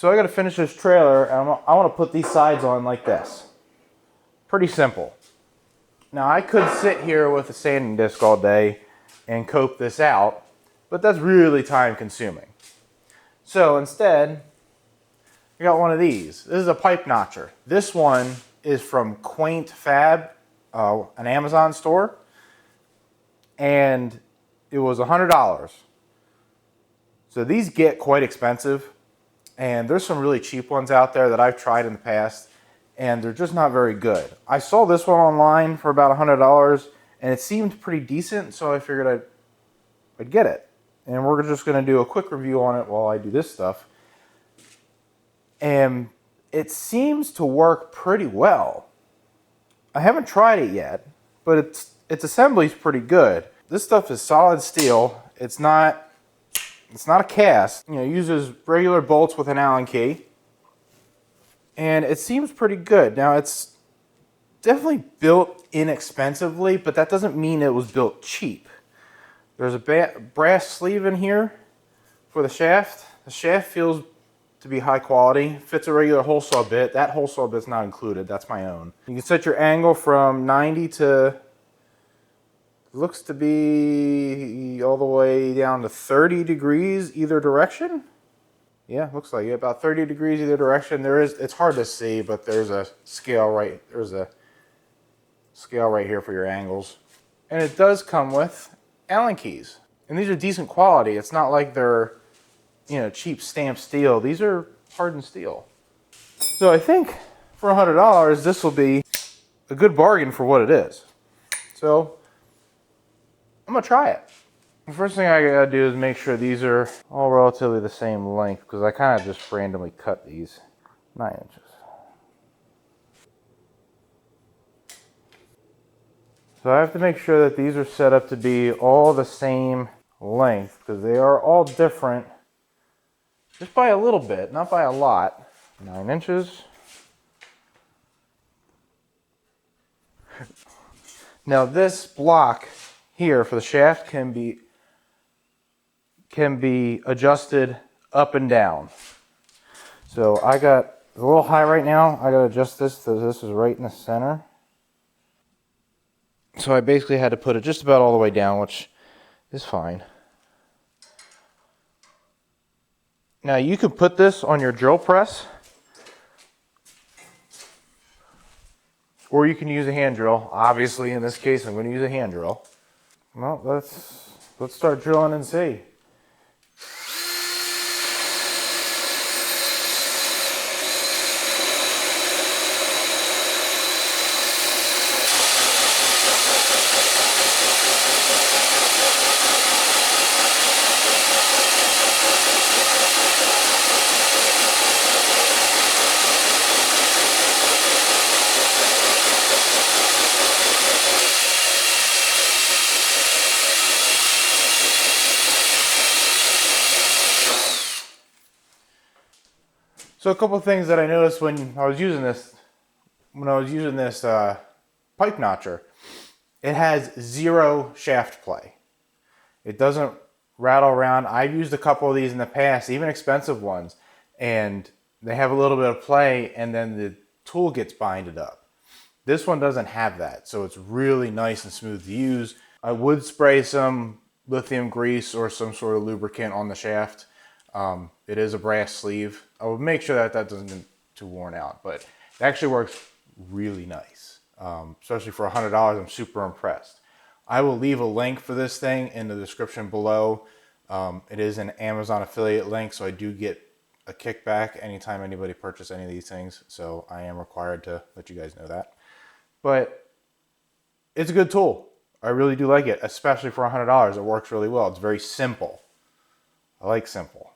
So I got to finish this trailer, and I want to put these sides on like this. Pretty simple. Now I could sit here with a sanding disc all day and cope this out, but that's really time consuming. So instead, I got one of these. This is a pipe notcher. This one is from Quaint Fab, an Amazon store, and it was $100. So these get quite expensive, and there's some really cheap ones out there that I've tried in the past, and they're just not very good. I saw this one online for about $100, and it seemed pretty decent, so I figured I'd get it. And we're just going to do a quick review on it while I do this stuff. And it seems to work pretty well. I haven't tried it yet, but its assembly's pretty good. This stuff is solid steel. It's not a cast. You know, it uses regular bolts with an Allen key. And it seems pretty good. Now, it's definitely built inexpensively, but that doesn't mean it was built cheap. There's a brass sleeve in here for the shaft. The shaft feels to be high quality. Fits a regular hole saw bit. That hole saw bit's not included. That's my own. You can set your angle from 90 to, looks to be all the way down to 30 degrees either direction. Yeah, looks like it. About 30 degrees either direction. It's hard to see, but there's a scale right here for your angles. And it does come with Allen keys. And these are decent quality. It's not like they're, you know, cheap stamped steel. These are hardened steel. So I think for $100, this will be a good bargain for what it is. So I'm gonna try it. The first thing I gotta do is make sure these are all relatively the same length, because I kind of just randomly cut these 9 inches. So I have to make sure that these are set up to be all the same length, because they are all different just by a little bit, not by a lot. 9 inches. Now this block here for the shaft can be adjusted up and down. So I got a little high right now. I gotta adjust this so this is right in the center. So I basically had to put it just about all the way down, which is fine. Now you can put this on your drill press, or you can use a hand drill. Obviously in this case I'm going to use a hand drill. Well, let's start drilling and see. So a couple of things that I noticed when I was using this pipe notcher, it has 0 shaft play. It doesn't rattle around. I've used a couple of these in the past, even expensive ones, and they have a little bit of play and then the tool gets binded up. This one doesn't have that, so it's really nice and smooth to use. I would spray some lithium grease or some sort of lubricant on the shaft. It is a brass sleeve. I will make sure that doesn't get too worn out, but it actually works really nice. Especially for $100, I'm super impressed. I will leave a link for this thing in the description below. It is an Amazon affiliate link, so I do get a kickback anytime anybody purchases any of these things, so I am required to let you guys know that. But it's a good tool. I really do like it, especially for $100. It works really well. It's very simple. I like simple.